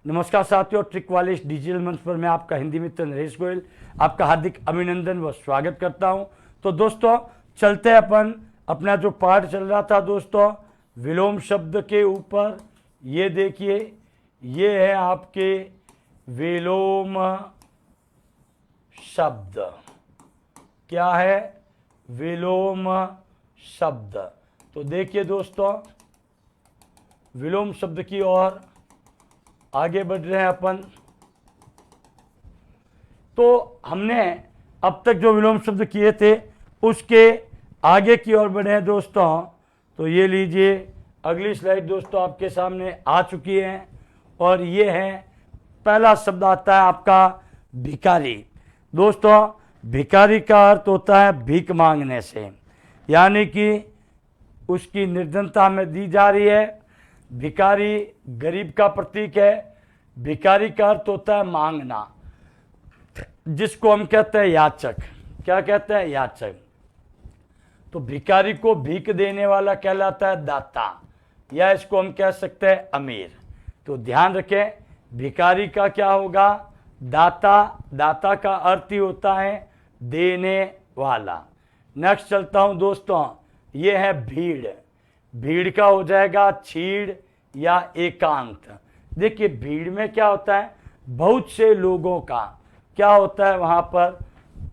नमस्कार साथियों, ट्रिक वाले इस डिजिटल मंच पर मैं आपका हिंदी मित्र नरेश गोयल आपका हार्दिक अभिनंदन व स्वागत करता हूं। तो दोस्तों चलते हैं अपन अपना जो पाठ चल रहा था दोस्तों विलोम शब्द के ऊपर। ये देखिए, ये है आपके विलोम शब्द। क्या है? विलोम शब्द। तो देखिए दोस्तों, विलोम शब्द की ओर आगे बढ़ रहे हैं अपन। तो हमने अब तक जो विलोम शब्द किए थे उसके आगे की ओर बढ़े हैं दोस्तों। तो ये लीजिए, अगली स्लाइड दोस्तों आपके सामने आ चुकी है और ये है पहला शब्द आता है आपका भिखारी। दोस्तों भिखारी का अर्थ होता है भीख मांगने से, यानी कि उसकी निर्धनता में दी जा रही है। भिखारी गरीब का प्रतीक है। भिखारी का अर्थ होता है मांगना, जिसको हम कहते हैं याचक। क्या कहते हैं? याचक। तो भिखारी को भीख देने वाला कहलाता है दाता, या इसको हम कह सकते हैं अमीर। तो ध्यान रखें, भिखारी का क्या होगा? दाता। दाता का अर्थ ही होता है देने वाला। नेक्स्ट चलता हूं दोस्तों, ये है भीड़। भीड़ का हो जाएगा छीड़ या एकांत। देखिए भीड़ में क्या होता है? बहुत से लोगों का क्या होता है? वहाँ पर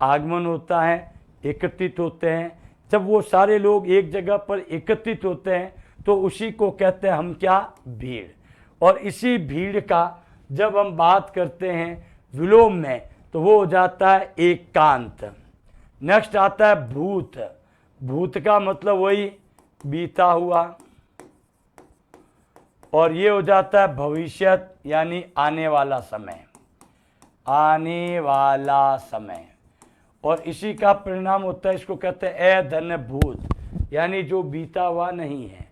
आगमन होता है, एकत्रित होते हैं। जब वो सारे लोग एक जगह पर एकत्रित होते हैं तो उसी को कहते हैं हम क्या? भीड़। और इसी भीड़ का जब हम बात करते हैं विलोम में तो वो हो जाता है एकांत। नेक्स्ट आता है भूत। भूत का मतलब वही बीता हुआ, और ये हो जाता है भविष्यत, यानी आने वाला समय। आने वाला समय। और इसी का परिणाम होता है, इसको कहते हैं अधनभूत, यानी जो बीता हुआ नहीं है।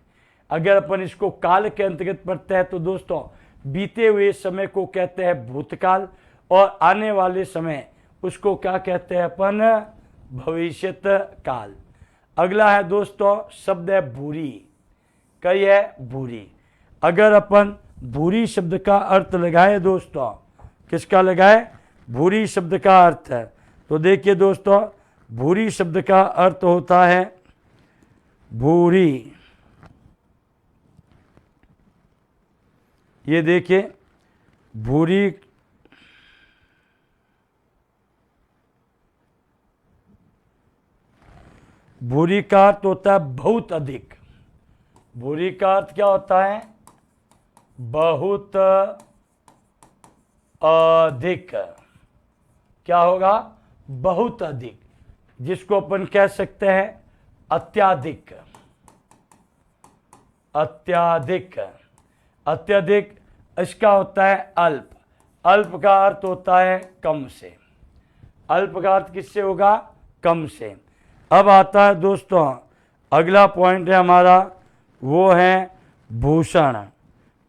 अगर अपन इसको काल के अंतर्गत पढ़ते हैं तो दोस्तों बीते हुए समय को कहते हैं भूतकाल, और आने वाले समय उसको क्या कहते हैं अपन? भविष्यत काल। अगला है दोस्तों शब्द है भूरी। कई है भूरी। अगर अपन भूरी शब्द का अर्थ लगाए दोस्तों, किसका लगाए? भूरी शब्द का अर्थ है। तो देखिए दोस्तों, भूरी शब्द का अर्थ होता है भूरी। ये देखिए भूरी, भूरी का अर्थ होता है बहुत अधिक। भूरी का अर्थ क्या होता है? बहुत अधिक। क्या होगा? बहुत अधिक, जिसको अपन कह सकते हैं अत्याधिक। अत्याधिक। अत्यधिक इसका होता है अल्प। अल्प का अर्थ होता है कम से। अल्प का अर्थ किससे होगा? कम से। अब आता है दोस्तों अगला पॉइंट है हमारा, वो है भूषण।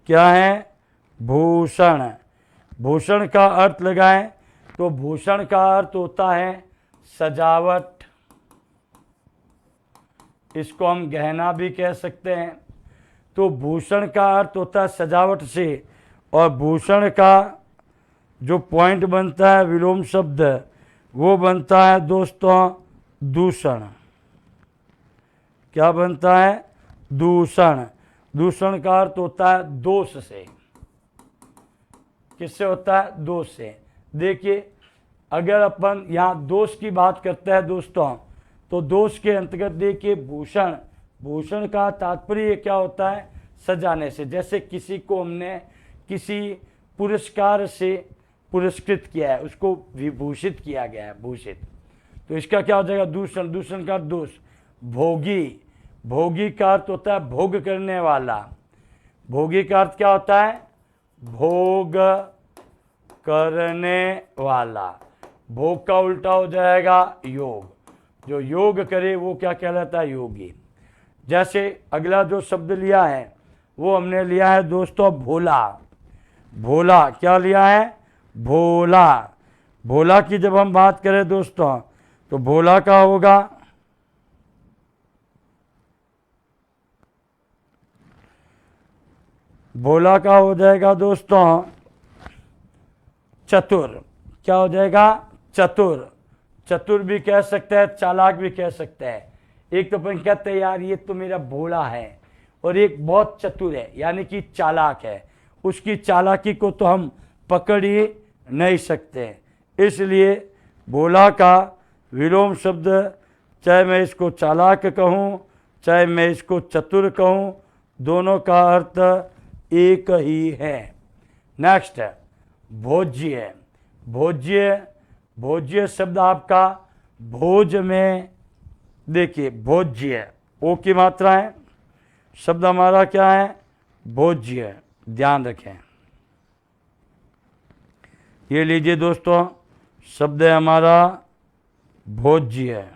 क्या है? भूषण। भूषण का अर्थ लगाएं तो भूषण का अर्थ होता है सजावट। इसको हम गहना भी कह सकते हैं। तो भूषण का अर्थ होता है सजावट से, और भूषण का जो पॉइंट बनता है विलोम शब्द, वो बनता है दोस्तों दूषण। क्या बनता है? दूषण। दूषण का अर्थ होता है दोष से। किससे होता है? दोष से। देखिए अगर अपन यहाँ दोष की बात करते हैं दोस्तों, तो दोष के अंतर्गत देखिए भूषण। भूषण का तात्पर्य क्या होता है? सजाने से। जैसे किसी को हमने किसी पुरस्कार से पुरस्कृत किया है, उसको विभूषित किया गया है, भूषित। तो इसका क्या हो जाएगा? दूषण। दूषण का दोष। भोगी। भोगी का अर्थ होता है भोग करने वाला। भोगी का अर्थ क्या होता है? भोग करने वाला। भोग का उल्टा हो जाएगा योग। जो योग करे वो क्या कहलाता है? योगी। जैसे अगला जो शब्द लिया है वो हमने लिया है दोस्तों भोला। भोला क्या लिया है? भोला। भोला की जब हम बात करें दोस्तों तो भोला का होगा भोला का हो जाएगा दोस्तों चतुर। क्या हो जाएगा? चतुर। चतुर भी कह सकते हैं, चालाक भी कह सकते हैं। एक तो अपन कहते हैं यार ये तो मेरा भोला है, और एक बहुत चतुर है यानी कि चालाक है, उसकी चालाकी को तो हम पकड़ ही नहीं सकते। इसलिए भोला का विलोम शब्द, चाहे मैं इसको चालाक कहूँ चाहे मैं इसको चतुर कहूँ, दोनों का अर्थ एक ही है। नेक्स्ट है भोज्य। भोज्य, भोज्य शब्द आपका भोज में, देखिए भोज्य ओ की मात्रा है, शब्द हमारा क्या है? भोज्य। ध्यान रखें, ये लीजिए दोस्तों, शब्द है हमारा भोज्य।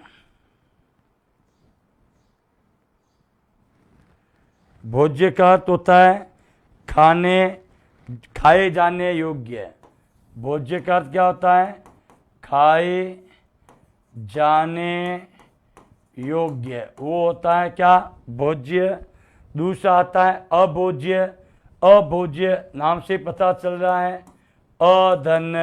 भोज्य का अर्थ होता है खाने, खाए जाने योग्य। भोज्य का अर्थ क्या होता है? खाए जाने योग्य, वो होता है क्या? भोज्य। दूसरा आता है अभोज्य। अभोज्य नाम से पता चल रहा है अधन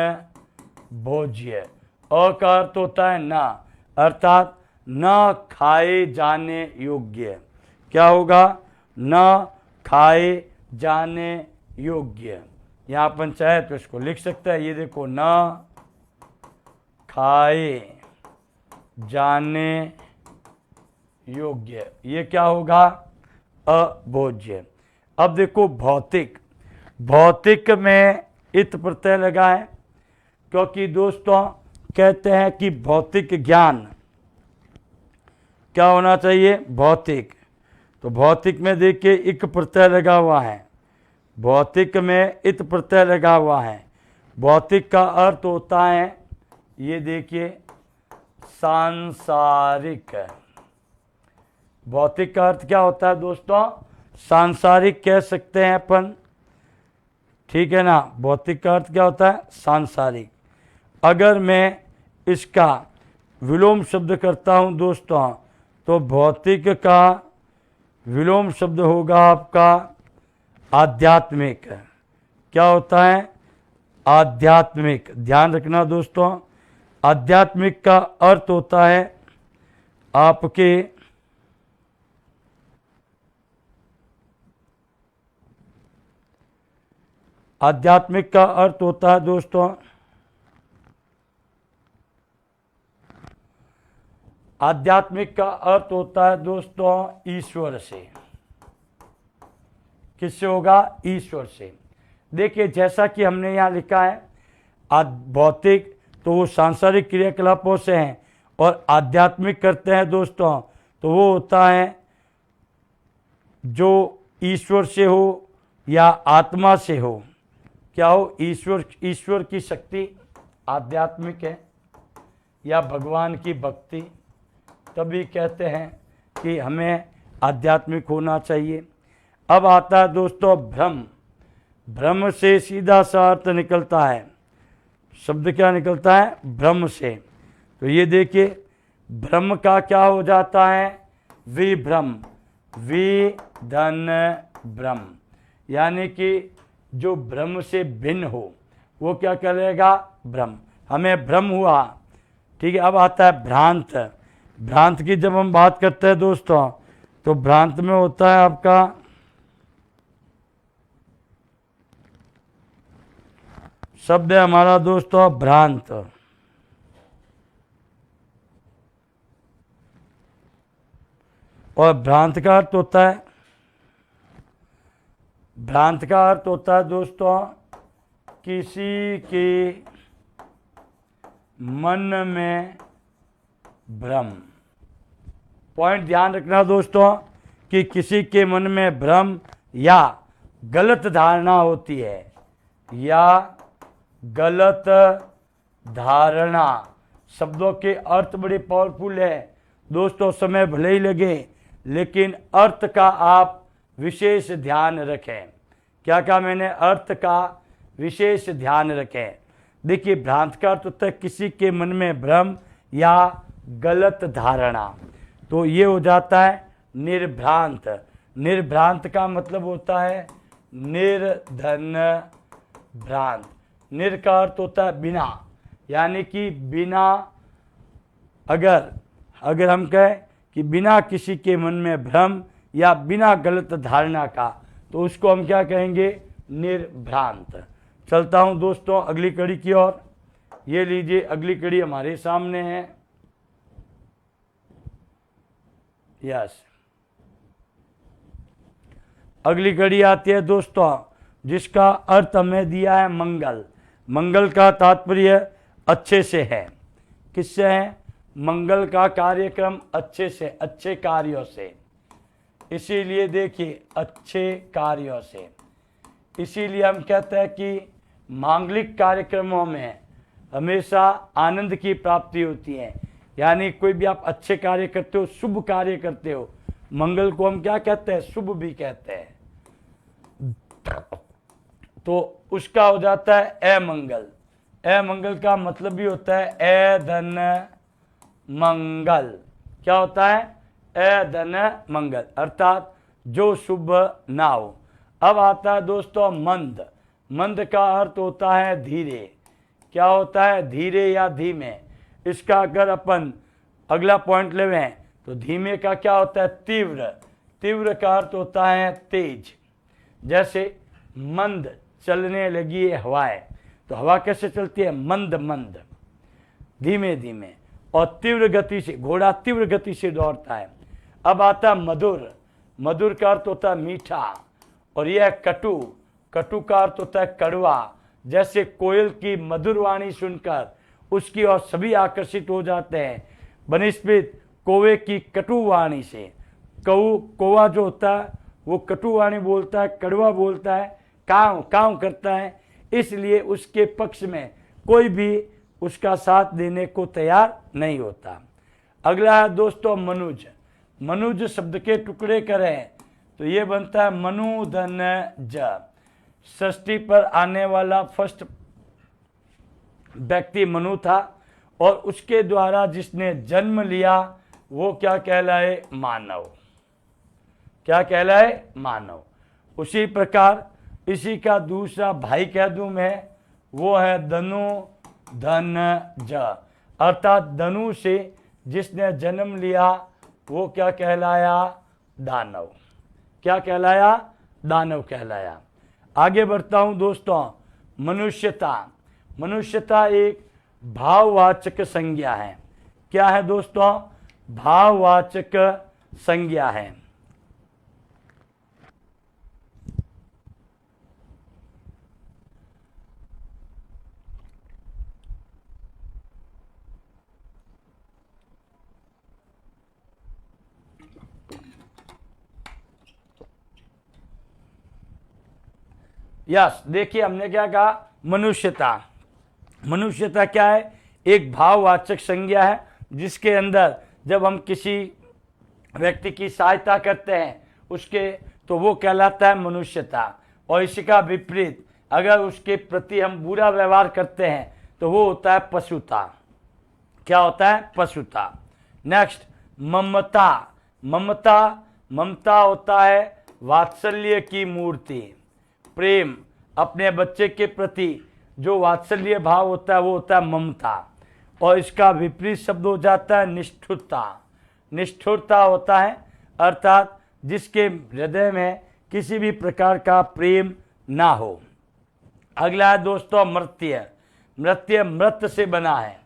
भोज्य। अ का अर्थ होता है ना, अर्थात न खाए जाने योग्य। क्या होगा? न खाए जाने योग्य। यहाँ अपन चाहे तो इसको लिख सकते हैं, ये देखो, न खाए जाने योग्य, ये क्या होगा? अभोज्य। अब देखो भौतिक। भौतिक में इत प्रत्यय लगा है, क्योंकि दोस्तों कहते हैं कि भौतिक ज्ञान क्या होना चाहिए? भौतिक। तो भौतिक में देखिए इक प्रत्यय लगा हुआ है, भौतिक में इत प्रत्यय लगा हुआ है। भौतिक का अर्थ होता है, ये देखिए, सांसारिक। भौतिक का अर्थ क्या होता है दोस्तों? सांसारिक कह सकते हैं अपन, ठीक है ना। भौतिक का अर्थ क्या होता है? सांसारिक। अगर मैं इसका विलोम शब्द करता हूं दोस्तों, तो भौतिक का विलोम शब्द होगा आपका आध्यात्मिक। क्या होता है? आध्यात्मिक। ध्यान रखना दोस्तों, आध्यात्मिक का अर्थ होता है आपके आध्यात्मिक का अर्थ होता है दोस्तों, आध्यात्मिक का अर्थ होता है दोस्तों ईश्वर से। किससे होगा? ईश्वर से। देखिए जैसा कि हमने यहाँ लिखा है, भौतिक तो वो सांसारिक क्रियाकलापों से हैं, और आध्यात्मिक करते हैं दोस्तों तो वो होता है जो ईश्वर से हो या आत्मा से हो। क्या हो? ईश्वर की शक्ति आध्यात्मिक है, या भगवान की भक्ति, तभी कहते हैं कि हमें आध्यात्मिक होना चाहिए। अब आता है दोस्तों भ्रम। भ्रम से सीधा सा अर्थ निकलता है, शब्द क्या निकलता है? भ्रम से। तो ये देखिए, भ्रम का क्या हो जाता है? विभ्रम। विधन भ्रम, यानी कि जो भ्रम से भिन्न हो वो क्या करेगा? भ्रम। हमें भ्रम हुआ, ठीक है। अब आता है भ्रांत। भ्रांत की जब हम बात करते हैं दोस्तों, तो भ्रांत में होता है आपका शब्द है हमारा दोस्तों भ्रांत। और भ्रांत का अर्थ होता है, भ्रांत का अर्थ होता है दोस्तों किसी के मन में भ्रम। पॉइंट ध्यान रखना दोस्तों कि किसी के मन में भ्रम या गलत धारणा होती है, या गलत धारणा। शब्दों के अर्थ बड़े पावरफुल है दोस्तों, समय भले ही लगे लेकिन अर्थ का आप विशेष ध्यान रखें। क्या कहा मैंने? अर्थ का विशेष ध्यान रखें। देखिए भ्रांत का अर्थ होता है किसी के मन में भ्रम या गलत धारणा, तो ये हो जाता है निर्भ्रांत। निर्भ्रांत का मतलब होता है निर्धन भ्रांत। निर का अर्थ होता है बिना, यानी कि बिना, अगर हम कहें कि बिना किसी के मन में भ्रम या बिना गलत धारणा का, तो उसको हम क्या कहेंगे? निर्भ्रांत। चलता हूं दोस्तों अगली कड़ी की ओर। ये लीजिए अगली कड़ी हमारे सामने है। यस, अगली कड़ी आती है दोस्तों, जिसका अर्थ हमें दिया है मंगल। मंगल का तात्पर्य अच्छे से है। किससे है? मंगल का कार्यक्रम अच्छे से, अच्छे कार्यों से। इसीलिए देखिए अच्छे कार्यों से, इसीलिए हम कहते हैं कि मांगलिक कार्यक्रमों में हमेशा आनंद की प्राप्ति होती है। यानी कोई भी आप अच्छे कार्य करते हो, शुभ कार्य करते हो, मंगल को हम क्या कहते हैं? शुभ भी कहते हैं। तो उसका हो जाता है अमंगल। अमंगल का मतलब भी होता है अधन मंगल। क्या होता है? अधन मंगल, अर्थात जो शुभ ना हो। अब आता है दोस्तों मंद। मंद का अर्थ होता है धीरे। क्या होता है? धीरे या धीमे। इसका अगर अपन अगला पॉइंट लेवें तो धीमे का क्या होता है? तीव्र। तीव्र का अर्थ होता है तेज। जैसे मंद चलने लगी है हवाएं, तो हवा कैसे चलती है? मंद मंद, धीमे धीमे। और तीव्र गति से, घोड़ा तीव्र गति से दौड़ता है। अब आता है मधुर। मधुर का अर्थ होता है मीठा। और यह कटु। कटु का अर्थ होता है कड़वा। जैसे कोयल की मधुर वाणी सुनकर उसकी ओर सभी आकर्षित हो जाते हैं, बनिस्पत कौवे की कटु वाणी से। कौवा जो होता है वो कटु वाणी बोलता है, कड़वा बोलता है, काव काव करता है, इसलिए उसके पक्ष में कोई भी उसका साथ देने को तैयार नहीं होता। अगला है दोस्तों मनुज। मनुज शब्द के टुकड़े करें तो ये बनता है मनुधन ज। षष्ठी पर आने वाला फर्स्ट व्यक्ति मनु था, और उसके द्वारा जिसने जन्म लिया वो क्या कहलाए? मानव। क्या कहलाए? मानव। उसी प्रकार इसी का दूसरा भाई कह दूं मैं, वो है धनु धन ज, अर्थात धनु से जिसने जन्म लिया वो क्या कहलाया? दानव। क्या कहलाया? दानव कहलाया। आगे बढ़ता हूं दोस्तों। मनुष्यता। मनुष्यता एक भाववाचक संज्ञा है। क्या है दोस्तों? भाववाचक संज्ञा है। यस, देखिए हमने क्या कहा? मनुष्यता। मनुष्यता क्या है? एक भाववाचक संज्ञा है, जिसके अंदर जब हम किसी व्यक्ति की सहायता करते हैं उसके, तो वो कहलाता है मनुष्यता। और इसी का विपरीत अगर उसके प्रति हम बुरा व्यवहार करते हैं तो वो होता है पशुता। क्या होता है? पशुता। नेक्स्ट ममता। ममता, ममता होता है वात्सल्य की मूर्ति। प्रेम, अपने बच्चे के प्रति जो वात्सल्य भाव होता है वो होता है ममता। और इसका विपरीत शब्द हो जाता है निष्ठुरता। निष्ठुरता होता है अर्थात जिसके हृदय में किसी भी प्रकार का प्रेम ना हो। अगला है दोस्तों मृत्य। मृत्य मृत से बना है।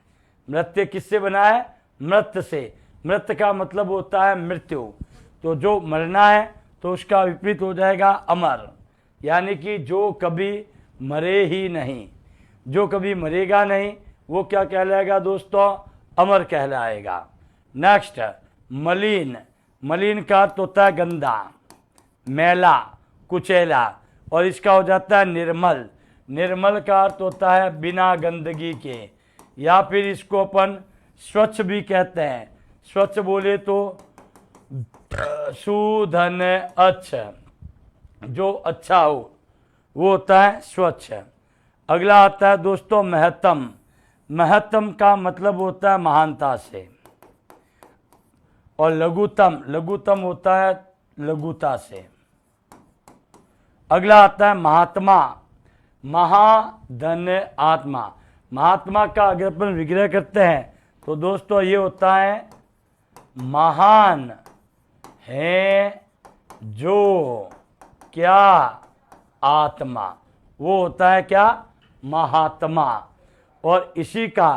मृत्य किससे बना है? मृत से। मृत का मतलब होता है मृत्यु। तो जो मरना है तो उसका विपरीत हो जाएगा अमर, यानी कि जो कभी मरे ही नहीं। जो कभी मरेगा नहीं वो क्या कहलाएगा दोस्तों? अमर कहलाएगा। नेक्स्ट मलिन। मलिन का अर्थ होता है गंदा, मैला, कुचैला। और इसका हो जाता है निर्मल। निर्मल का अर्थ होता है बिना गंदगी के, या फिर इसको अपन स्वच्छ भी कहते हैं। स्वच्छ बोले तो सुधन अच्छा, जो अच्छा हो वो होता है स्वच्छ। अगला आता है दोस्तों महत्तम। महत्तम का मतलब होता है महानता से। और लघुतम, लघुतम होता है लघुता से। अगला आता है महात्मा। महाधन आत्मा। महात्मा का अगर अपन विग्रह करते हैं तो दोस्तों ये होता है महान है जो क्या आत्मा, वो होता है क्या महात्मा। और इसी का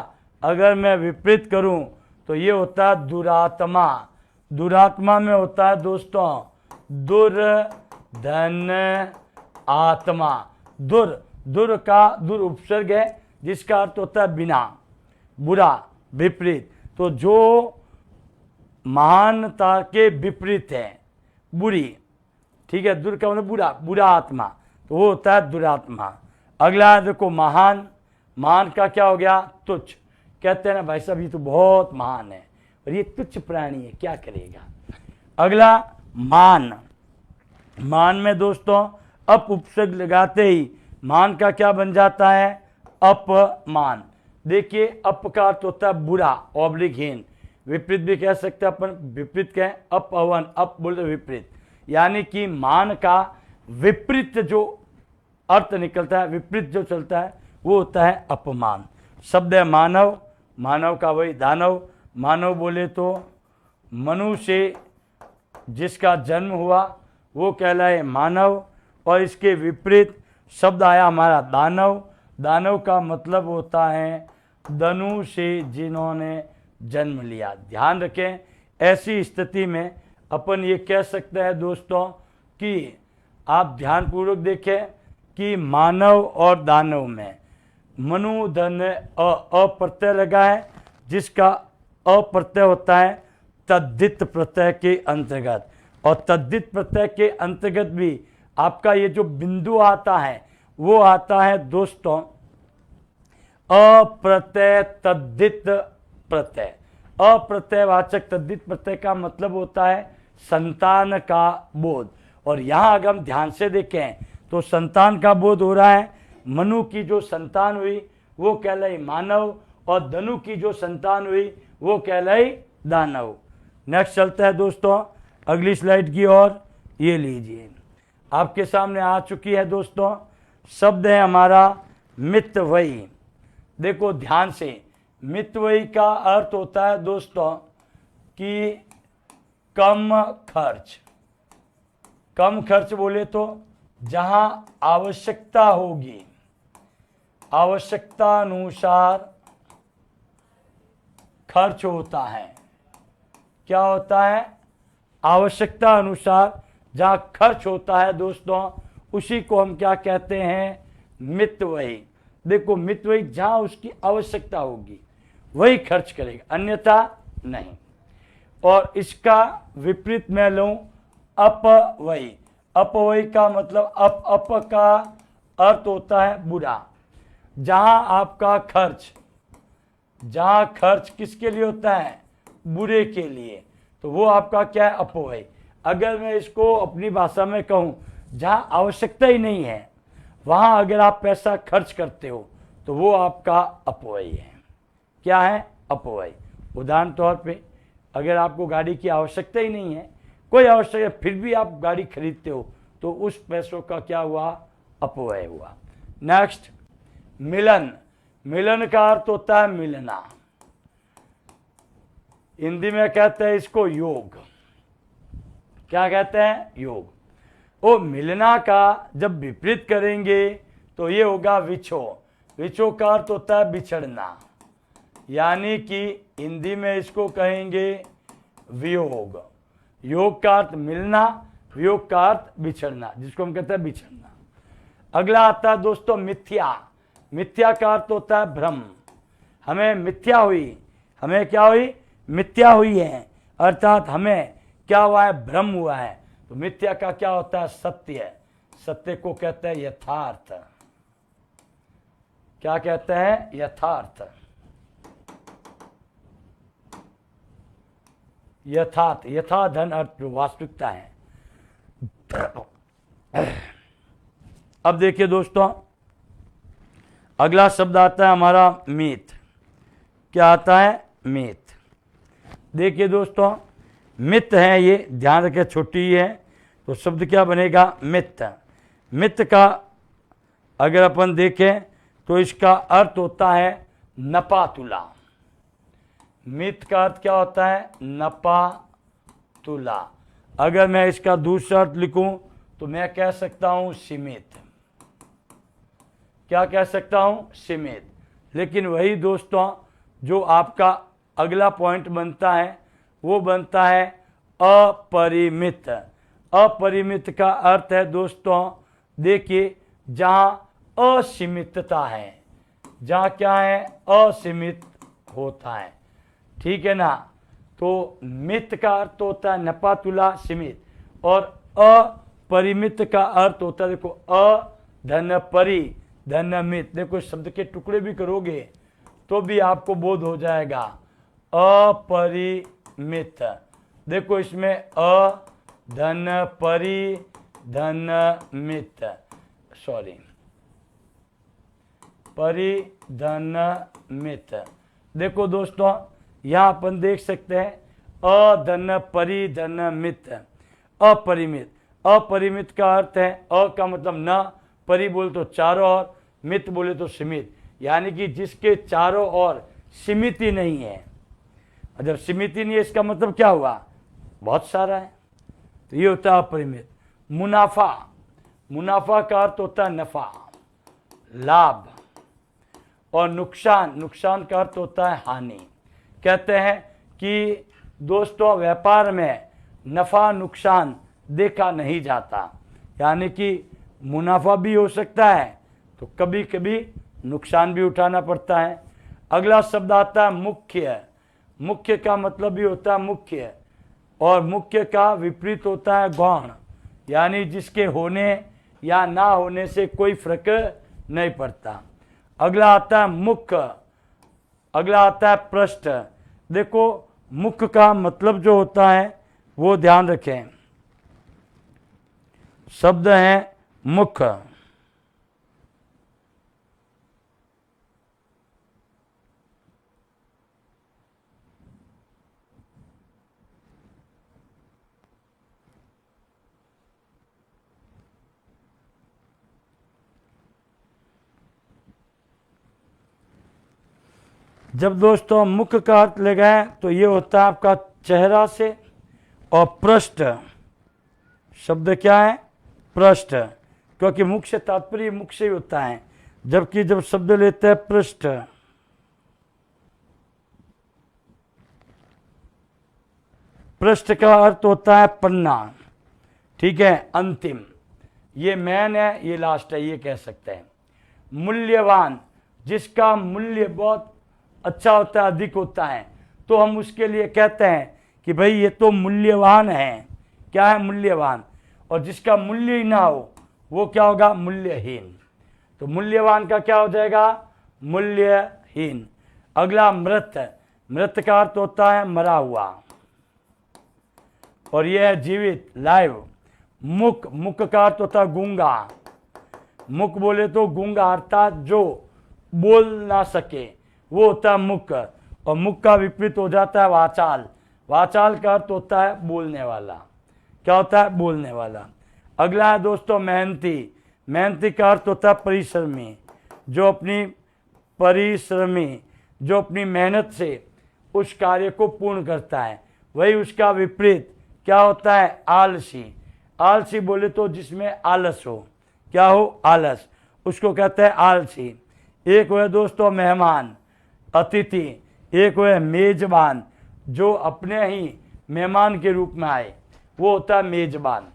अगर मैं विपरीत करूं तो ये होता है दुरात्मा। दुरात्मा में होता है दोस्तों दुर्धन आत्मा। दुर का दुर उपसर्ग है जिसका अर्थ होता है बिना, बुरा, विपरीत। तो जो महानता के विपरीत है, बुरी, ठीक है, दुर का मतलब बुरा, बुरा आत्मा, तो वो होता है दुरात्मा। अगला देखो महान। महान का क्या हो गया तुच्छ। कहते हैं ना भाई साहब ये तो बहुत महान है और ये तुच्छ प्राणी है, क्या करेगा। अगला मान। मान में दोस्तों अप उपसर्ग लगाते ही मान का क्या बन जाता है अपमान। देखिए अप का अर्थ होता है बुरा ऑब्लिक हीन, विपरीत भी कह सकते हैं अपन, विपरीत कहें अपवन, अप बोलते विपरीत, यानी कि मान का विपरीत जो अर्थ निकलता है, विपरीत जो चलता है वो होता है अपमान। शब्द है मानव। मानव का वही दानव। मानव बोले तो मनु से जिसका जन्म हुआ वो कहलाए मानव, और इसके विपरीत शब्द आया हमारा दानव। दानव का मतलब होता है धनु से जिन्होंने जन्म लिया। ध्यान रखें, ऐसी स्थिति में अपन ये कह सकते हैं दोस्तों कि आप ध्यानपूर्वक देखें कि मानव और दानव में मनु धन अप्रत्यय लगा है, जिसका अप्रत्यय होता है तद्धित प्रत्यय के अंतर्गत। और तद्धित प्रत्यय के अंतर्गत भी आपका ये जो बिंदु आता है वो आता है दोस्तों अप्रत्यय तद्धित प्रत्यय। अप्रत्ययवाचक तद्धित प्रत्यय का मतलब होता है संतान का बोध। और यहाँ अगर हम ध्यान से देखें तो संतान का बोध हो रहा है। मनु की जो संतान हुई वो कहलाई मानव, और धनु की जो संतान हुई वो कहलाई दानव। नेक्स्ट चलता है दोस्तों अगली स्लाइड की ओर। ये लीजिए आपके सामने आ चुकी है दोस्तों, शब्द है हमारा मितव्ययी। देखो ध्यान से, मितव्ययी का अर्थ होता है दोस्तों कि कम खर्च। कम खर्च बोले तो जहां आवश्यकता होगी, आवश्यकता अनुसार खर्च होता है। क्या होता है आवश्यकता अनुसार जहां खर्च होता है दोस्तों, उसी को हम क्या कहते हैं मितव्ययी। देखो मितव्ययी जहां उसकी आवश्यकता होगी वही खर्च करेगा, अन्यथा नहीं। और इसका विपरीत मैं लूं अपव्ययी। अपव्ययी का मतलब अप का अर्थ होता है बुरा। जहां आपका खर्च, जहां खर्च किसके लिए होता है बुरे के लिए, तो वो आपका क्या है अपव्यय। अगर मैं इसको अपनी भाषा में कहूं, जहां आवश्यकता ही नहीं है वहां अगर आप पैसा खर्च करते हो तो वो आपका अपव्यय है। क्या है अपव्यय। उदाहरण तौर पे अगर आपको गाड़ी की आवश्यकता ही नहीं है, कोई आवश्यकता फिर भी आप गाड़ी खरीदते हो, तो उस पैसों का क्या हुआ अपव्यय हुआ। नेक्स्ट मिलन। मिलन का अर्थ होता है मिलना। हिंदी में कहते हैं इसको योग। क्या कहते हैं योग। वो मिलना का जब विपरीत करेंगे तो ये होगा विछो। विछो का अर्थ होता है बिछड़ना, यानी कि हिंदी में इसको कहेंगे वियोग। योग का अर्थ मिलना, वियोग का अर्थ बिछड़ना, जिसको हम कहते हैं बिछड़ना। अगला आता है दोस्तों मिथ्या। मिथ्या का अर्थ होता है भ्रम। हमें मिथ्या हुई, हमें क्या हुई मिथ्या हुई है, अर्थात हमें क्या हुआ है भ्रम हुआ है। तो मिथ्या का क्या होता है सत्य। सत्य को कहते हैं यथार्थ। क्या कहते हैं यथार्थ। यथार्थ, यथा धन अर्थ वास्तविकता है। अब देखिए दोस्तों अगला शब्द आता है हमारा मीत। क्या आता है मीत। देखिए दोस्तों मित है, ये ध्यान रखें छोटी है, तो शब्द क्या बनेगा मित। मित का अगर अपन देखें तो इसका अर्थ होता है नपा तुला। मित का अर्थ क्या होता है? नपा तुला। अगर मैं इसका दूसरा अर्थ लिखूं तो मैं कह सकता हूं सीमित। क्या कह सकता हूं? सीमित। लेकिन वही दोस्तों जो आपका अगला पॉइंट बनता है वो बनता है अपरिमित। अपरिमित का अर्थ है दोस्तों, देखिए, जहां असीमितता है, जहां क्या है? असीमित होता है। ठीक है ना? तो मित का अर्थ होता है नपा तुला, सीमित, और अपरिमित का अर्थ होता है, देखो, अधन परि धन मित। देखो शब्द के टुकड़े भी करोगे तो भी आपको बोध हो जाएगा। अपरिमित, देखो इसमें अधन परि धन मित, सॉरी, परिधन मित। देखो दोस्तों यहां अपन देख सकते हैं अधन परिधन मित, अपरिमित। अपरिमित का अर्थ है, अ का मतलब न, परि बोले तो चारों ओर, मित बोले तो सीमित, यानी कि जिसके चारों ओर सीमित ही नहीं है। और जब सीमित ही नहीं है इसका मतलब क्या हुआ? बहुत सारा है। तो ये होता है अपरिमित। मुनाफा, मुनाफा का अर्थ होता है नफा, लाभ, और नुकसान, नुकसान का अर्थ होता है हानि। कहते हैं कि दोस्तों व्यापार में नफा नुकसान देखा नहीं जाता, यानी कि मुनाफा भी हो सकता है तो कभी कभी नुकसान भी उठाना पड़ता है। अगला शब्द आता है मुख्य। मुख्य का मतलब भी होता है मुख्य, और मुख्य का विपरीत होता है गौण, यानी जिसके होने या ना होने से कोई फर्क नहीं पड़ता। अगला आता है मुख्य, अगला आता है पृष्ठ। देखो मुख्य का मतलब जो होता है वो ध्यान रखें, शब्द है मुख्य। जब दोस्तों मुख का अर्थ लगाएं तो ये होता है आपका चेहरा से, और पृष्ठ शब्द क्या है? पृष्ठ, क्योंकि मुख से तात्पर्य मुख से ही होता है, जबकि जब शब्द लेते हैं पृष्ठ, पृष्ठ का अर्थ होता है पन्ना। ठीक है, अंतिम, ये मैन है, ये लास्ट है, ये कह सकते हैं। मूल्यवान, जिसका मूल्य बहुत अच्छा होता है, अधिक होता है, तो हम उसके लिए कहते हैं कि भाई ये तो मूल्यवान है। क्या है? मूल्यवान। और जिसका मूल्य ही ना हो वो क्या होगा? मूल्यहीन। तो मूल्यवान का क्या हो जाएगा? मूल्यहीन। अगला मृत। मृत का अर्थ होता है मरा हुआ, और यह है जीवित, लाइव। मुक, मुक का अर्थ होता है गूंगा। मुक बोले तो गूंगा, अर्थात जो बोल ना सके, वो होता है मुक। और मुक का विपरीत हो जाता है वाचाल। वाचाल का अर्थ होता है बोलने वाला। क्या होता है? बोलने वाला। अगला है दोस्तों मेहनती। मेहनती का अर्थ होता है परिश्रमी, जो अपनी परिश्रमी, जो अपनी मेहनत से उस कार्य को पूर्ण करता है। वही उसका विपरीत क्या होता है? आलसी। आलसी बोले तो जिसमें आलस हो। क्या हो? आलस, उसको कहते हैं आलसी। एक हुए दोस्तों मेहमान, अतिथि। एक हुए मेजबान, जो अपने ही मेहमान के रूप में आए, वो होता है मेजबान।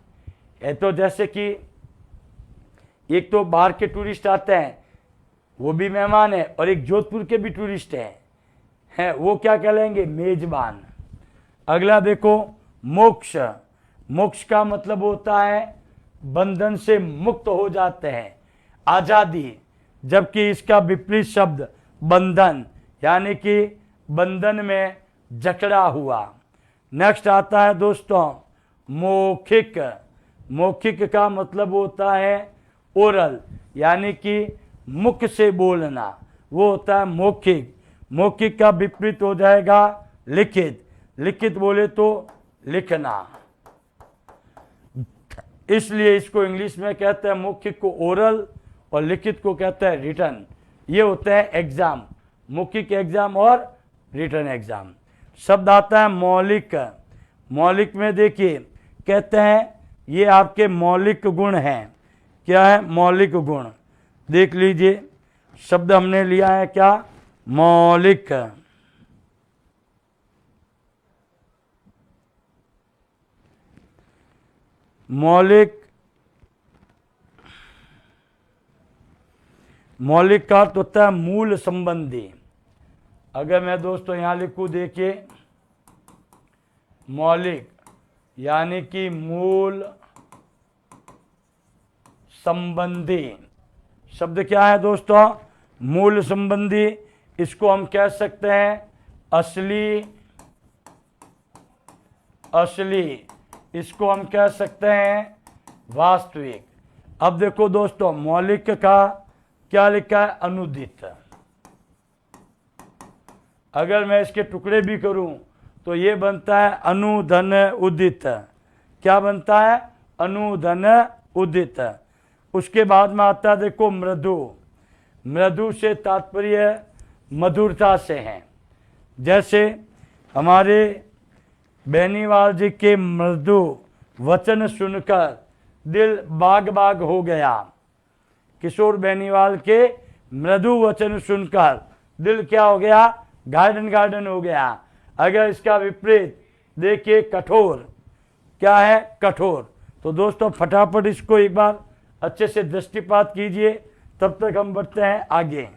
ये तो जैसे कि एक तो बाहर के टूरिस्ट आते हैं, वो भी मेहमान है, और एक जोधपुर के भी टूरिस्ट हैं, वो क्या कहलाएंगे? मेजबान। अगला देखो मोक्ष। मोक्ष का मतलब होता है बंधन से मुक्त हो जाते हैं, आजादी, जबकि इसका विपरीत शब्द बंधन, यानी कि बंधन में जकड़ा हुआ। नेक्स्ट आता है दोस्तों मौखिक। मौखिक का मतलब होता है ओरल, यानी कि मुख से बोलना, वो होता है मौखिक। मौखिक का विपरीत हो जाएगा लिखित। लिखित बोले तो लिखना, इसलिए इसको इंग्लिश में कहते हैं मौखिक को ओरल, और लिखित को कहते हैं रिटन। ये होते हैं एग्जाम, मौखिक एग्जाम और रिटन एग्जाम। शब्द आता है मौलिक। मौलिक में देखिए कहते हैं ये आपके मौलिक गुण हैं। क्या है? मौलिक गुण। देख लीजिए शब्द हमने लिया है क्या? मौलिक। मौलिक, मौलिक का अर्थ होता है मूल संबंधी। अगर मैं दोस्तों यहां लिखूं, देखिए मौलिक यानी कि मूल संबंधी। शब्द क्या है दोस्तों? मूल संबंधी। इसको हम कह सकते हैं असली, असली। इसको हम कह सकते हैं वास्तविक। अब देखो दोस्तों मौलिक का क्या लिखा है? अनुदित। अगर मैं इसके टुकड़े भी करूं तो ये बनता है अनुधन उदित। क्या बनता है? अनुधन उदित। उसके बाद में आता है देखो मृदु। मृदु से तात्पर्य मधुरता से है। जैसे हमारे बेनीवाल जी के मृदु वचन सुनकर दिल बाग बाग हो गया। किशोर बेनीवाल के मृदु वचन सुनकर दिल क्या हो गया? गार्डन गार्डन हो गया। अगर इसका विपरीत देखिए कठोर। क्या है? कठोर। तो दोस्तों फटाफट इसको एक बार अच्छे से दृष्टिपात कीजिए, तब तक हम बढ़ते हैं आगे।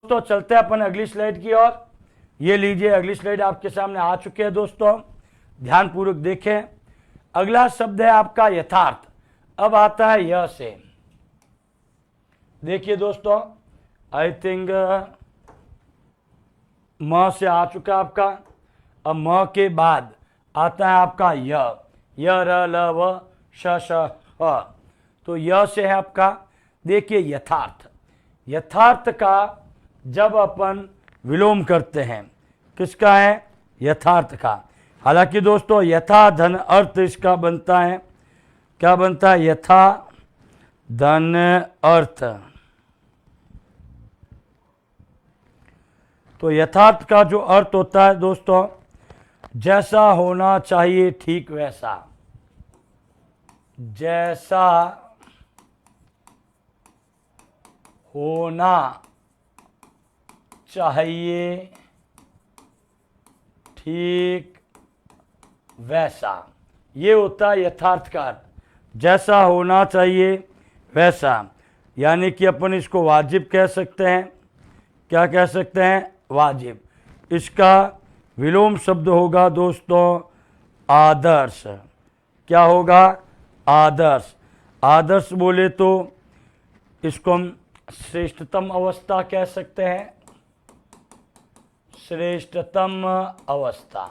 दोस्तों चलते हैं अपन अगली स्लाइड की ओर। ये लीजिए अगली स्लाइड आपके सामने आ चुकी है दोस्तों, ध्यानपूर्वक देखें। अगला शब्द है आपका यथार्थ। अब आता है यह से। देखिए दोस्तों, आई थिंक म से आ चुका आपका। अब म के बाद आता है आपका य र ल व श श ह। तो य से है आपका, देखिए यथार्थ। यथार्थ का जब अपन विलोम करते हैं, किसका है? यथार्थ का। हालांकि दोस्तों यथा धन अर्थ इसका बनता है, क्या बनता है? यथा धन अर्थ। तो यथार्थ का जो अर्थ होता है दोस्तों, जैसा होना चाहिए ठीक वैसा, जैसा होना चाहिए ठीक वैसा, ये होता है यथार्थ का अर्थ। जैसा होना चाहिए वैसा, यानी कि अपन इसको वाजिब कह सकते हैं। क्या कह सकते हैं? वाजिब। इसका विलोम शब्द होगा दोस्तों आदर्श। क्या होगा? आदर्श। आदर्श बोले तो इसको हम श्रेष्ठतम अवस्था कह सकते हैं। श्रेष्ठतम अवस्था,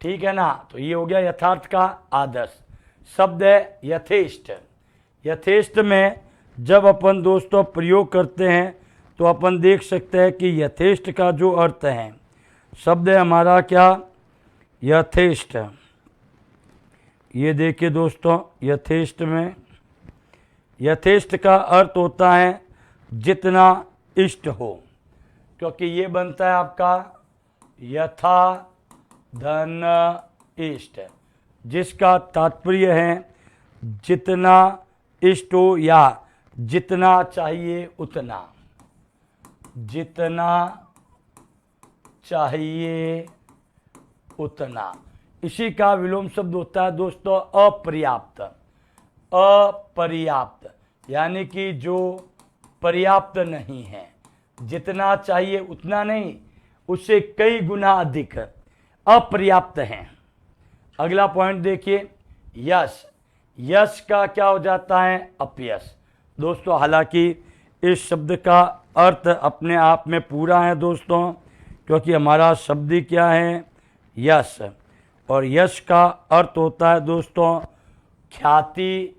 ठीक है ना? तो ये हो गया यथार्थ का आदर्श। शब्द है यथेष्ट। यथेष्ट में जब अपन दोस्तों प्रयोग करते हैं तो अपन देख सकते हैं कि यथेष्ट का जो अर्थ है, शब्द है हमारा क्या? यथेष्ट। ये देखिए दोस्तों, यथेष्ट में यथेष्ट का अर्थ होता है जितना इष्ट हो, क्योंकि ये बनता है आपका यथा धन इष्ट, जिसका तात्पर्य है जितना इष्ट हो या जितना चाहिए उतना। जितना चाहिए उतना, इसी का विलोम शब्द होता है दोस्तों अपर्याप्त। अपर्याप्त यानी कि जो पर्याप्त नहीं है, जितना चाहिए उतना नहीं, उससे कई गुना अधिक अपर्याप्त हैं। अगला पॉइंट देखिए, यश। यश का क्या हो जाता है? अपयश। दोस्तों हालांकि इस शब्द का अर्थ अपने आप में पूरा है दोस्तों, क्योंकि हमारा शब्द ही क्या है? यश। और यश का अर्थ होता है दोस्तों ख्याति।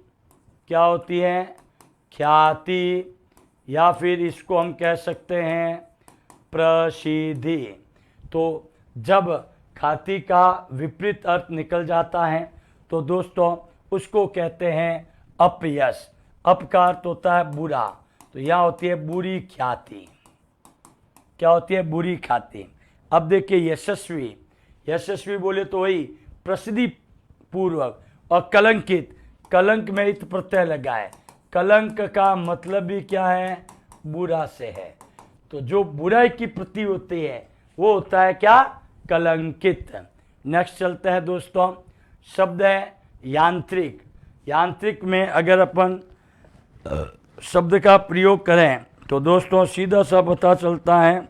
क्या होती है? ख्याति, या फिर इसको हम कह सकते हैं प्रसिद्धि। तो जब ख्याति का विपरीत अर्थ निकल जाता है तो दोस्तों उसको कहते हैं अपयश। अप का अर्थ होता है बुरा, तो यहाँ होती है बुरी ख्याति। क्या होती है? बुरी ख्याति। अब देखिए यशस्वी। यशस्वी बोले तो वही प्रसिद्धि पूर्वक। और कलंकित, कलंक में इत प्रत्यय लगा है। कलंक का मतलब भी क्या है? बुरा से है। तो जो बुराई की प्रति होती है वो होता है क्या? कलंकित। नेक्स्ट चलते हैं दोस्तों, शब्द है यांत्रिक। यांत्रिक में अगर अपन शब्द का प्रयोग करें तो दोस्तों सीधा सा पता चलता है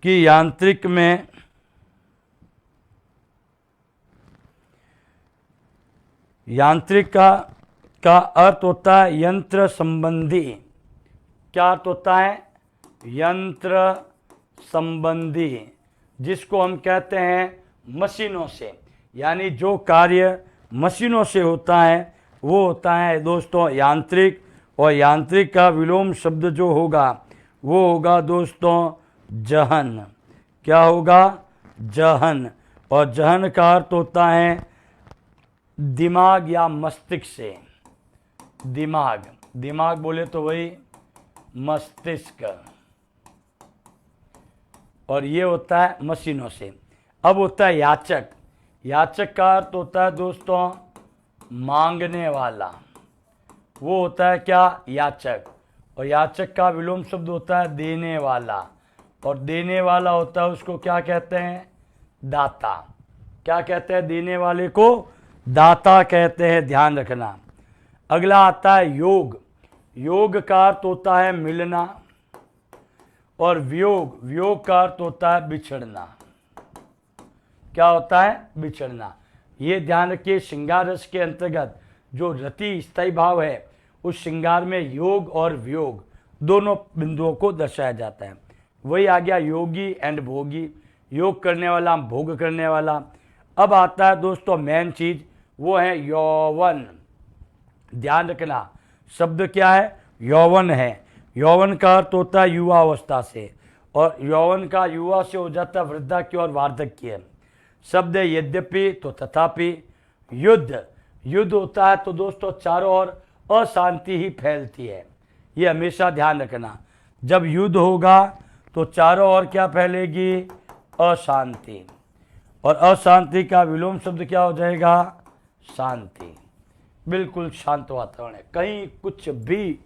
कि यांत्रिक में यांत्रिक का अर्थ होता है यंत्र संबंधी। क्या अर्थ होता है? यंत्र संबंधी, जिसको हम कहते हैं मशीनों से, यानी जो कार्य मशीनों से होता है वो होता है दोस्तों यांत्रिक। और यांत्रिक का विलोम शब्द जो होगा वो होगा दोस्तों जहन। क्या होगा? जहन। और जहन का अर्थ होता है दिमाग या मस्तिष्क से। दिमाग, दिमाग बोले तो वही मस्तिष्क, और ये होता है मशीनों से। अब होता है याचक। याचक का अर्थ होता है दोस्तों मांगने वाला, वो होता है क्या? याचक। और याचक का विलोम शब्द होता है देने वाला, और देने वाला होता है उसको क्या कहते हैं? दाता। क्या कहते हैं? देने वाले को दाता कहते हैं, ध्यान रखना। अगला आता है योग। योग का अर्थ होता है मिलना। और वियोग, वियोग का अर्थ होता है बिछड़ना। क्या होता है? बिछड़ना। ये ध्यान रखिए, श्रृंगार रस के अंतर्गत जो रति स्थायी भाव है, उस श्रृंगार में योग और वियोग दोनों बिंदुओं को दर्शाया जाता है। वही आ गया योगी एंड भोगी, योग करने वाला, भोग करने वाला। अब आता है दोस्तों मेन चीज, वो है यौवन। ध्यान रखना, शब्द क्या है? यौवन है। यौवन का अर्थ होता है युवा अवस्था से, और यौवन का युवा से हो जाता है वृद्धा की और वार्धक्य। शब्द है यद्यपि तो तथापि। युद्ध, युद्ध होता है तो दोस्तों चारों ओर अशांति ही फैलती है, ये हमेशा ध्यान रखना। जब युद्ध होगा तो चारों ओर क्या फैलेगी? अशांति। और अशांति का विलोम शब्द क्या हो जाएगा? शांति। बिल्कुल शांत वातावरण है, कहीं कुछ भी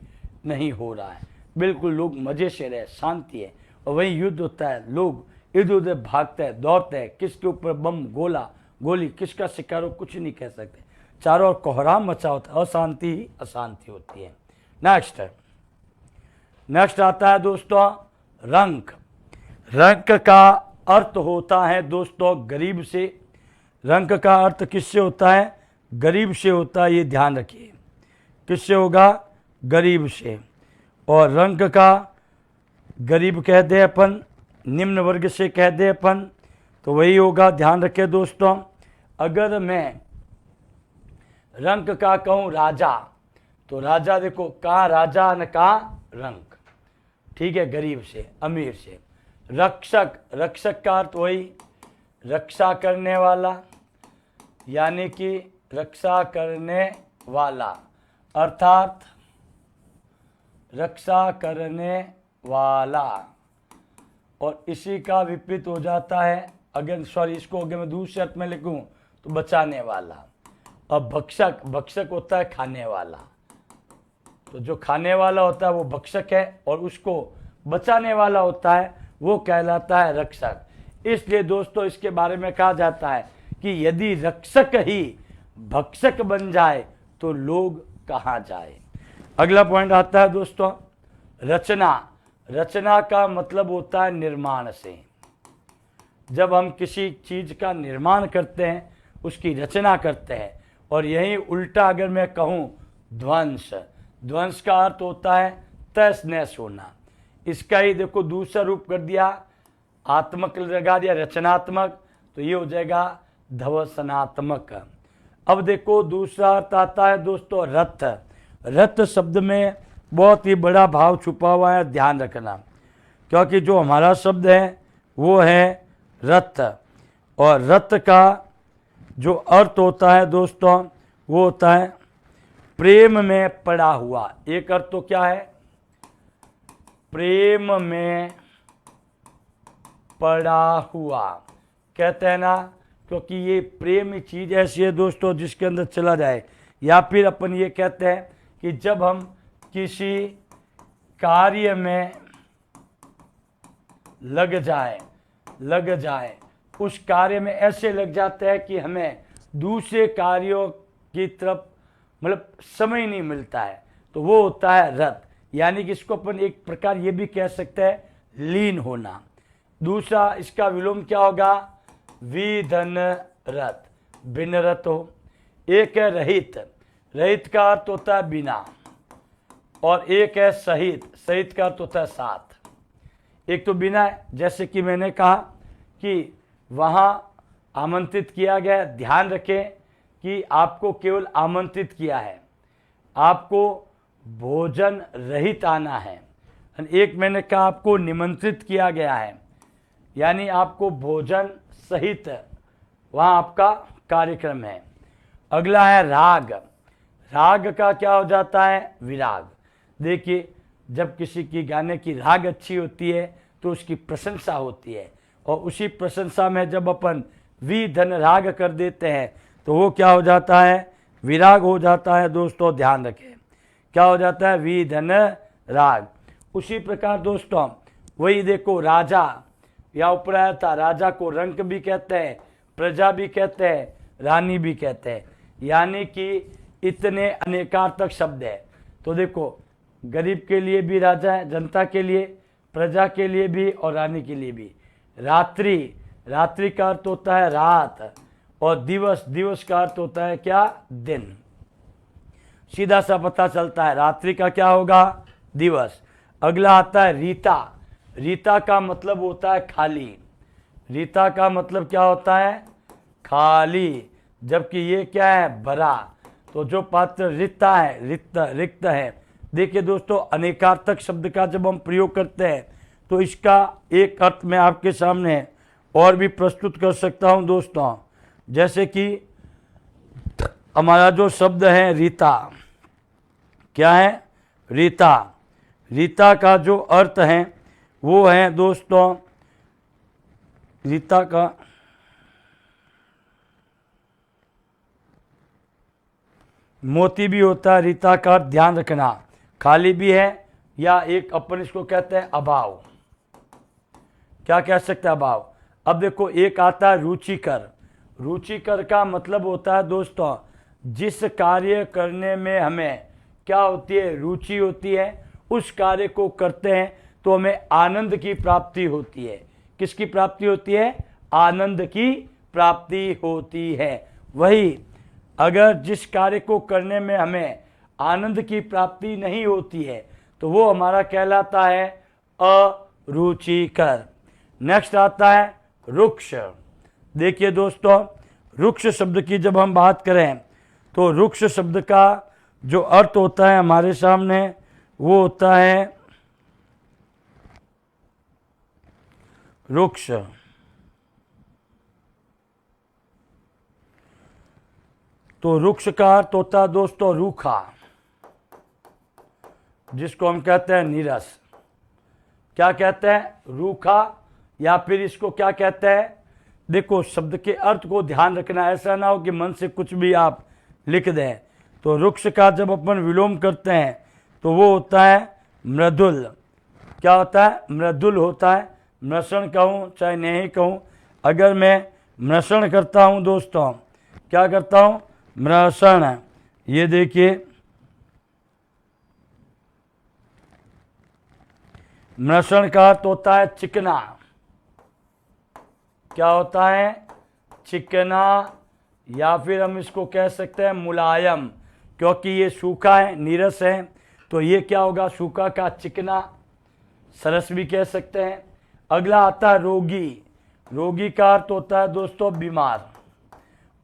नहीं हो रहा है, बिल्कुल लोग मजे से रहे, शांति है। और वहीं युद्ध होता है, लोग इधर उधर भागते हैं, दौड़ते हैं, किसके ऊपर बम, गोला, गोली, किसका शिकार हो कुछ नहीं कह सकते, चारों ओर कोहराम मचा होता है, अशांति ही अशांति होती है। नेक्स्ट आता है दोस्तों रंक। रंक का अर्थ होता है दोस्तों गरीब से। रंक का अर्थ किससे होता है? गरीब से होता है, ये ध्यान रखिए। किससे होगा? गरीब से। और रंक का गरीब कह दे अपन, निम्न वर्ग से कह दे अपन, तो वही होगा। ध्यान रखें दोस्तों, अगर मैं रंक का कहूँ राजा, तो राजा देखो कहाँ राजा न कहाँ रंक, ठीक है, गरीब से, अमीर से। रक्षक, रक्षक का अर्थ वही रक्षा करने वाला, यानी कि रक्षा करने वाला, अर्थात रक्षा करने वाला। और इसी का विपरीत हो जाता है, अगर इसको अगर मैं दूसरे अर्थ में लिखूं तो बचाने वाला। अब भक्षक, भक्षक होता है खाने वाला, तो जो खाने वाला होता है वो भक्षक है, और उसको बचाने वाला होता है वो कहलाता है रक्षक। इसलिए दोस्तों इसके बारे में कहा जाता है कि यदि रक्षक ही भक्षक बन जाए तो लोग कहाँ जाए। अगला पॉइंट आता है दोस्तों रचना। रचना का मतलब होता है निर्माण से। जब हम किसी चीज का निर्माण करते हैं, उसकी रचना करते हैं। और यही उल्टा अगर मैं कहूँ ध्वंस, ध्वंस का अर्थ होता है तहस नहस होना। इसका ही देखो दूसरा रूप कर दिया, आत्मक लगा दिया, रचनात्मक, तो ये हो जाएगा ध्वंसनात्मक। अब देखो दूसरा अर्थ आता है दोस्तों रथ। रथ शब्द में बहुत ही बड़ा भाव छुपा हुआ है, ध्यान रखना, क्योंकि जो हमारा शब्द है वो है रथ। और रथ का जो अर्थ होता है दोस्तों वो होता है प्रेम में पड़ा हुआ। एक अर्थ तो क्या है? प्रेम में पड़ा हुआ कहते हैं ना, क्योंकि ये प्रेम चीज ऐसी है दोस्तों जिसके अंदर चला जाए। या फिर अपन ये कहते हैं कि जब हम किसी कार्य में लग जाए, उस कार्य में ऐसे लग जाते हैं कि हमें दूसरे कार्यों की तरफ मतलब समय नहीं मिलता है, तो वो होता है रत। यानी कि इसको अपन एक प्रकार ये भी कह सकते हैं लीन होना। दूसरा इसका विलोम क्या होगा? विधन रत, बिन रत हो। एक है रहित, रहित का अर्थ होता है बिना, और एक है सहित, सहित का अर्थ होता है साथ। एक तो बिना है, जैसे कि मैंने कहा कि वहाँ आमंत्रित किया गया, ध्यान रखें कि आपको केवल आमंत्रित किया है, आपको भोजन रहित आना है। एक मैंने कहा आपको निमंत्रित किया गया है, यानी आपको भोजन सहित वहाँ आपका कार्यक्रम है। अगला है राग। राग का क्या हो जाता है? विराग। देखिए जब किसी की गाने की राग अच्छी होती है तो उसकी प्रशंसा होती है, और उसी प्रशंसा में जब अपन विधन राग कर देते हैं तो वो क्या हो जाता है? विराग हो जाता है। दोस्तों ध्यान रखें, क्या हो जाता है? विधन राग। उसी प्रकार दोस्तों वही देखो राजा, या ऊपर आया था, राजा को रंक भी कहते हैं, प्रजा भी कहते हैं, रानी भी कहते हैं, यानी कि इतने अनेकार्थक शब्द है। तो देखो गरीब के लिए भी राजा है, जनता के लिए, प्रजा के लिए भी और रानी के लिए भी। रात्रि, रात्रि का अर्थ होता है रात, और दिवस, दिवस का अर्थ होता है क्या, दिन। सीधा सा पता चलता है रात्रि का क्या होगा, दिवस। अगला आता है रीता। रीता का मतलब होता है खाली। रीता का मतलब क्या होता है, खाली, जबकि ये क्या है, भरा। तो जो पात्र रिक्ता है, रिक्त है। देखिए दोस्तों, अनेकार्थक शब्द का जब हम प्रयोग करते हैं तो इसका एक अर्थ मैं आपके सामने और भी प्रस्तुत कर सकता हूं दोस्तों। जैसे कि हमारा जो शब्द है रीता, क्या है, रीता। रीता का जो अर्थ है वो है दोस्तों, रीता का मोती भी होता है। रीता का ध्यान रखना, खाली भी है, या एक अपन इसको कहते हैं अभाव। क्या कह सकते हैं, अभाव। अब देखो एक आता है रुचिकर। रुचिकर का मतलब होता है दोस्तों, जिस कार्य करने में हमें क्या होती है, रुचि होती है, उस कार्य को करते हैं तो हमें आनंद की प्राप्ति होती है। किसकी प्राप्ति होती है, आनंद की प्राप्ति होती है। वही अगर जिस कार्य को करने में हमें आनंद की प्राप्ति नहीं होती है तो वो हमारा कहलाता है अरुचिकर। नेक्स्ट आता है रुक्ष। देखिए दोस्तों, रुक्ष शब्द की जब हम बात करें तो रुक्ष शब्द का जो अर्थ होता है हमारे सामने वो होता है रुक्ष। तो रुक्ष का अर्थ होता है दोस्तों रूखा, जिसको हम कहते हैं नीरस। क्या कहते हैं, रूखा, या फिर इसको क्या कहते हैं। देखो शब्द के अर्थ को ध्यान रखना, ऐसा ना हो कि मन से कुछ भी आप लिख दें। तो रुक्ष का जब अपन विलोम करते हैं तो वो होता है मृदुल। क्या होता है, मृदुल होता है। मृषण कहूँ चाहे नहीं कहूँ, अगर मैं मृषण करता हूँ दोस्तों, क्या करता हूँ, मृषण। ये देखिए मृषण का अर्थ होता है चिकना। क्या होता है, चिकना, या फिर हम इसको कह सकते हैं मुलायम, क्योंकि ये सूखा है, नीरस है, तो ये क्या होगा, सूखा का चिकना, सरस भी कह सकते हैं। अगला आता है रोगी। रोगी का अर्थ होता है दोस्तों बीमार।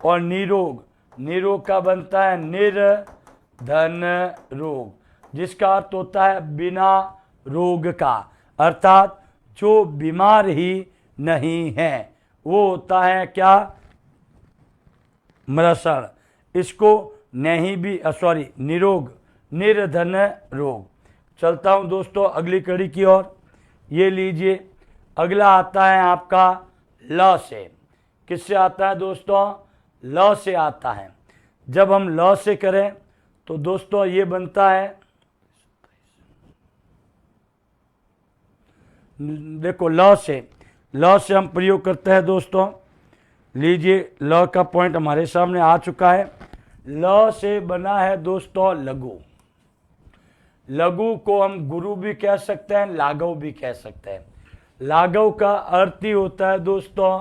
और निरोग, निरोग का बनता है निर्धन रोग, जिसका अर्थ होता है बिना रोग का, अर्थात जो बीमार ही नहीं है, वो होता है क्या, मृषण। इसको नहीं भी निरोग, निर्धन रोग। चलता हूं दोस्तों अगली कड़ी की ओर। ये लीजिए, अगला आता है आपका ल से। किससे आता है दोस्तों, ल से आता है। जब हम ल से करें तो दोस्तों ये बनता है, देखो ल से हम प्रयोग करते हैं दोस्तों। लीजिए ल का पॉइंट हमारे सामने आ चुका है। ल से बना है दोस्तों लघु। लघु को हम गुरु भी कह सकते हैं, लाघव भी कह सकते हैं। लाघव का अर्थ ही होता है दोस्तों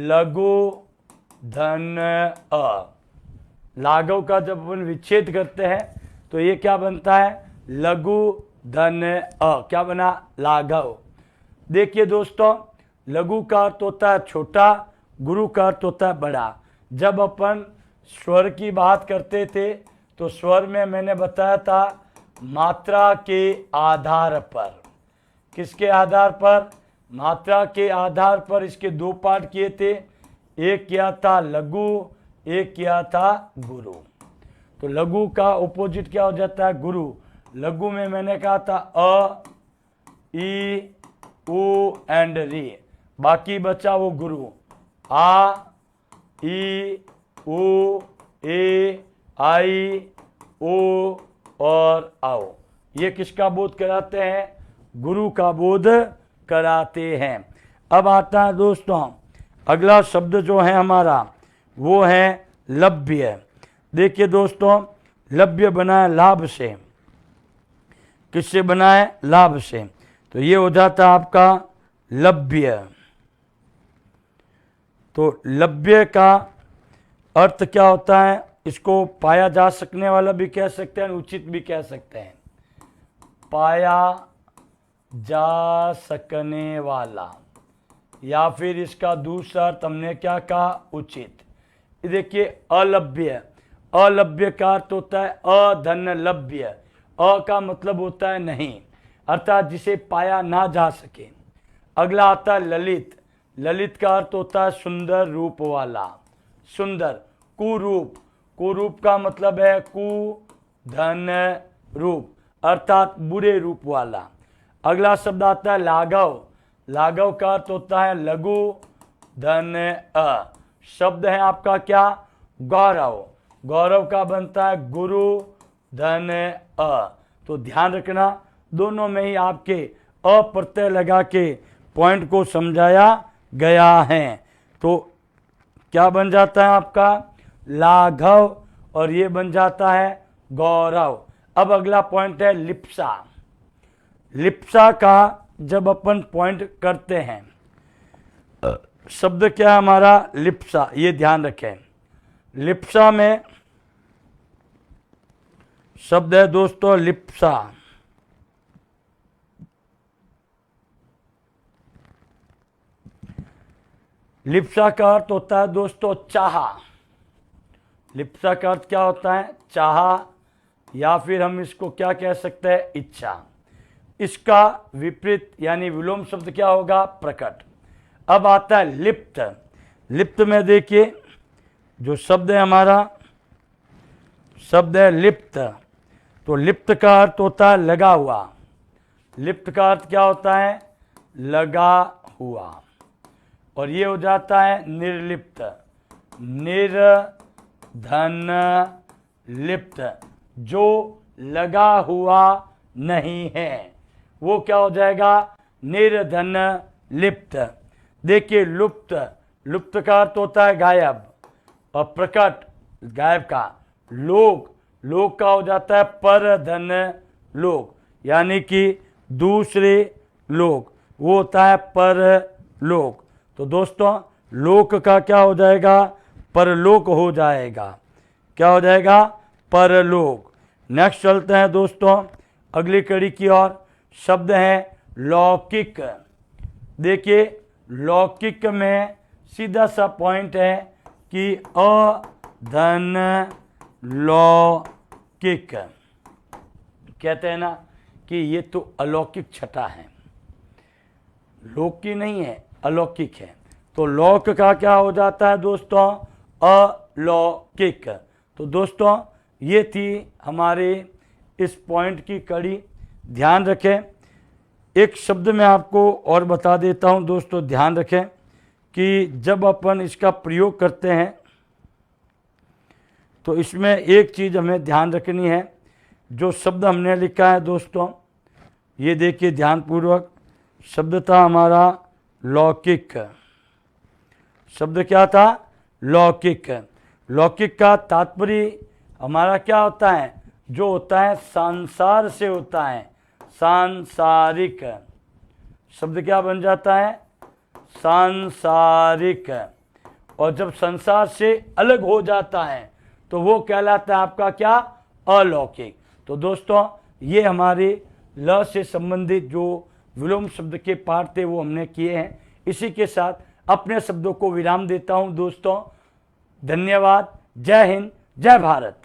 लघु धन अ। लाघव का जब अपन विच्छेद करते हैं तो ये क्या बनता है, लघु धन अ। क्या बना, लाघव। देखिए दोस्तों, लघु का अर्थ होता है छोटा, गुरु का अर्थ होता है बड़ा। जब अपन स्वर की बात करते थे तो स्वर में मैंने बताया था मात्रा के आधार पर। किसके आधार पर, मात्रा के आधार पर इसके दो पार्ट किए थे। एक किया था लघु, एक किया था गुरु। तो लघु का ऑपोजिट क्या हो जाता है, गुरु। लघु में मैंने कहा था अ, ई, उ एंड री, बाकी बचा वो गुरु। आ, ई, उ, ए, आई, ओ और आओ। ये किसका बोध कराते हैं, गुरु का बोध कराते हैं। अब आता है दोस्तों अगला शब्द जो है हमारा वो है लभ्य। देखिए दोस्तों, लभ्य बना है लाभ से। किससे बना है, लाभ से। तो ये हो जाता है आपका लभ्य। तो लभ्य का अर्थ क्या होता है? इसको पाया जा सकने वाला भी कह सकते हैं, उचित भी कह सकते हैं। पाया जा सकने वाला, या फिर इसका दूसरा अर्थ हमने क्या कहा? उचित। देखिए अलभ्य, अलभ्य का अर्थ होता है अधन लभ्य। अ का मतलब होता है नहीं, अर्थात जिसे पाया ना जा सके। अगला आता है ललित। ललित का अर्थ होता है सुंदर रूप वाला, सुंदर। कुरूप, कुरूप का मतलब है कु धन रूप, अर्थात बुरे रूप वाला। अगला शब्द आता है लाघव। लाघव का अर्थ होता है लघु धन अ। शब्द है आपका क्या? गौरव। गौरव का बनता है गुरु धन अ। तो ध्यान रखना, दोनों में ही आपके अ प्रत्यय लगा के पॉइंट को समझाया गया है। तो क्या बन जाता है आपका? लाघव, और ये बन जाता है गौरव। अब अगला पॉइंट है लिप्सा। लिप्सा का जब अपन पॉइंट करते हैं, शब्द क्या है हमारा? लिप्सा। ये ध्यान रखें, लिप्सा में शब्द है दोस्तों लिप्सा। लिप्सा का अर्थ होता है दोस्तों चाह। लिप्सा का अर्थ क्या होता है? चाह, या फिर हम इसको क्या कह सकते हैं? इच्छा। इसका विपरीत यानी विलोम शब्द क्या होगा? प्रकट। अब आता है लिप्त। लिप्त में देखिए जो शब्द है हमारा, शब्द है लिप्त। तो लिप्त का अर्थ होता है लगा हुआ। लिप्त का अर्थ क्या होता है? लगा हुआ। और ये हो जाता है निर्लिप्त। निर्धन लिप्त, जो लगा हुआ नहीं है, वो क्या हो जाएगा? निर्धन लिप्त। देखिए लुप्त, लुप्त का अर्थ होता है गायब, और प्रकट गायब का। लोक, लोक का हो जाता है परधन लोक, यानी कि दूसरे लोक, वो होता है परलोक। तो दोस्तों लोक का क्या हो जाएगा? परलोक हो जाएगा। क्या हो जाएगा? परलोक। नेक्स्ट चलते हैं दोस्तों अगली कड़ी की ओर। शब्द है लौकिक। देखिए लौकिक में सीधा सा पॉइंट है कि अधन लौकिक। कहते हैं ना कि ये तो अलौकिक छटा है, लौकिक नहीं है, अलौकिक है। तो लौक का क्या हो जाता है दोस्तों? अलौकिक। तो दोस्तों ये थी हमारे इस पॉइंट की कड़ी। ध्यान रखें, एक शब्द मैं आपको और बता देता हूं दोस्तों, ध्यान रखें कि जब अपन इसका प्रयोग करते हैं तो इसमें एक चीज़ हमें ध्यान रखनी है। जो शब्द हमने लिखा है दोस्तों, ये देखिए ध्यानपूर्वक, शब्द था हमारा लौकिक। शब्द क्या था? लौकिक। लौकिक का तात्पर्य हमारा क्या होता है? जो होता है संसार से होता है, सांसारिक। शब्द क्या बन जाता है? सांसारिक। और जब संसार से अलग हो जाता है तो वो कहलाता है आपका क्या? अलौकिक। तो दोस्तों ये हमारे ल से संबंधित जो विलोम शब्द के पाठ थे वो हमने किए हैं। इसी के साथ अपने शब्दों को विराम देता हूं दोस्तों। धन्यवाद। जय हिंद, जय भारत।